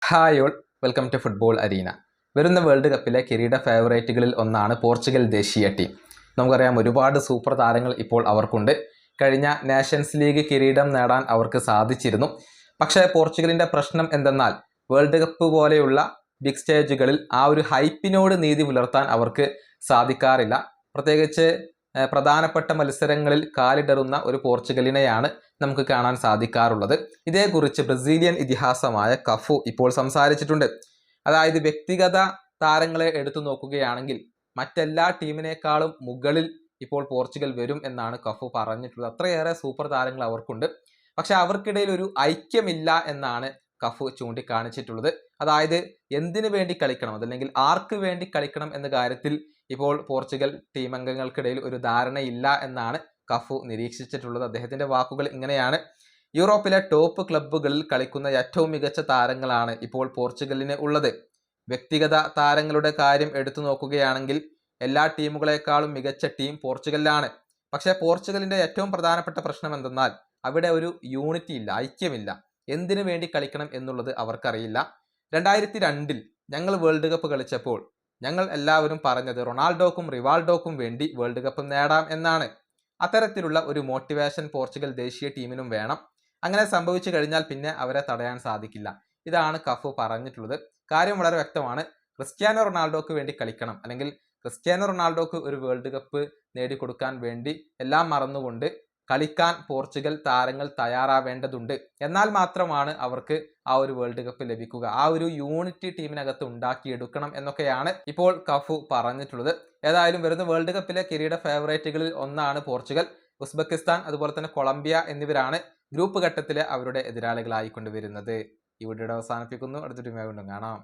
Hi all, welcome to football arena. വരുന്ന world കപ്പിലെ കിരീട ഫേവറേറ്റുകളിൽ ഒന്നാണ് പോർച്ചുഗൽ ദേശീയ ടീം. നമുക്കറിയാം, ഒരുപാട് സൂപ്പർ താരങ്ങൾ ഇപ്പോൾ അവർക്കുണ്ട്. കഴിഞ്ഞ നേഷൻസ് ലീഗ് കിരീടം നേടാൻ അവർക്ക് സാധിച്ചിരുന്നു. പക്ഷേ പോർച്ചുഗലിൻ്റെ പ്രശ്നം എന്തെന്നാൽ വേൾഡ് കപ്പ് പോലെയുള്ള ബിഗ് സ്റ്റേജുകളിൽ ആ ഒരു ഹൈപ്പിനോട് നീതി പുലർത്താൻ അവർക്ക് സാധിക്കാറില്ല. പ്രത്യേകിച്ച് പ്രധാനപ്പെട്ട മത്സരങ്ങളിൽ കാലിടറുന്ന ഒരു പോർച്ചുഗലിനെയാണ് നമുക്ക് കാണാൻ സാധിക്കാറുള്ളത്. ഇതേക്കുറിച്ച് ബ്രസീലിയൻ ഇതിഹാസമായ കഫു ഇപ്പോൾ സംസാരിച്ചിട്ടുണ്ട്. അതായത് വ്യക്തിഗത താരങ്ങളെ എടുത്തു നോക്കുകയാണെങ്കിൽ മറ്റെല്ലാ ടീമിനേക്കാളും മുകളിൽ ഇപ്പോൾ പോർച്ചുഗൽ വരും എന്നാണ് കഫു പറഞ്ഞിട്ടുള്ളത്. അത്രയേറെ സൂപ്പർ താരങ്ങൾ അവർക്കുണ്ട്. പക്ഷെ അവർക്കിടയിൽ ഒരു ഐക്യമില്ല എന്നാണ് കഫു ചൂണ്ടിക്കാണിച്ചിട്ടുള്ളത്. അതായത് എന്തിനു വേണ്ടി കളിക്കണം, അതല്ലെങ്കിൽ ആർക്ക് വേണ്ടി കളിക്കണം എന്ന കാര്യത്തിൽ ഇപ്പോൾ പോർച്ചുഗൽ ടീം അംഗങ്ങൾക്കിടയിൽ ഒരു ധാരണയില്ല എന്നാണ് കഫു നിരീക്ഷിച്ചിട്ടുള്ളത്. അദ്ദേഹത്തിന്റെ വാക്കുകൾ ഇങ്ങനെയാണ്: യൂറോപ്പിലെ ടോപ്പ് ക്ലബ്ബുകളിൽ കളിക്കുന്ന ഏറ്റവും മികച്ച താരങ്ങളാണ് ഇപ്പോൾ പോർച്ചുഗലിന് ഉള്ളത്. വ്യക്തിഗത താരങ്ങളുടെ കാര്യം എടുത്തു നോക്കുകയാണെങ്കിൽ എല്ലാ ടീമുകളെക്കാളും മികച്ച ടീം പോർച്ചുഗലിലാണ്. പക്ഷേ പോർച്ചുഗലിന്റെ ഏറ്റവും പ്രധാനപ്പെട്ട പ്രശ്നം എന്തെന്നാൽ അവിടെ ഒരു യൂണിറ്റി ഇല്ല, ഐക്യമില്ല. എന്തിനു വേണ്ടി കളിക്കണം എന്നുള്ളത് അവർക്കറിയില്ല. 2002 ഞങ്ങൾ വേൾഡ് കപ്പ് കളിച്ചപ്പോൾ ഞങ്ങൾ എല്ലാവരും പറഞ്ഞത് റൊണാൾഡോക്കും റിവാൾഡോക്കും വേണ്ടി വേൾഡ് കപ്പ് നേടാം എന്നാണ്. അത്തരത്തിലുള്ള ഒരു മോട്ടിവേഷൻ പോർച്ചുഗൽ ദേശീയ ടീമിനും വേണം. അങ്ങനെ സംഭവിച്ചു കഴിഞ്ഞാൽ പിന്നെ അവരെ തടയാൻ സാധിക്കില്ല. ഇതാണ് കഫു പറഞ്ഞിട്ടുള്ളത്. കാര്യം വളരെ വ്യക്തമാണ്. ക്രിസ്ത്യാനോ റൊണാൾഡോക്ക് വേണ്ടി കളിക്കണം, അല്ലെങ്കിൽ ക്രിസ്ത്യാനോ റൊണാൾഡോക്ക് ഒരു വേൾഡ് കപ്പ് നേടിക്കൊടുക്കാൻ വേണ്ടി എല്ലാം മറന്നുകൊണ്ട് കളിക്കാൻ പോർച്ചുഗൽ താരങ്ങൾ തയ്യാറാവേണ്ടതുണ്ട്. എന്നാൽ മാത്രമാണ് അവർക്ക് ആ ഒരു വേൾഡ് കപ്പ് ലഭിക്കുക. ആ ഒരു യൂണിറ്റി ടീമിനകത്ത് ഉണ്ടാക്കിയെടുക്കണം എന്നൊക്കെയാണ് ഇപ്പോൾ കഫു പറഞ്ഞിട്ടുള്ളത്. ഏതായാലും വരുന്ന വേൾഡ് കപ്പിലെ കിരീട ഫേവറേറ്റുകളിൽ ഒന്നാണ് പോർച്ചുഗൽ. ഉസ്ബെക്കിസ്ഥാൻ, അതുപോലെ തന്നെ കൊളംബിയ എന്നിവരാണ് ഗ്രൂപ്പ് ഘട്ടത്തിലെ അവരുടെ എതിരാളികളായിക്കൊണ്ട് വരുന്നത്. ഈ വീഡിയോയുടെ അവസാനിപ്പിക്കുന്നു. അടുത്തൊരു വീണ്ടും കാണാം.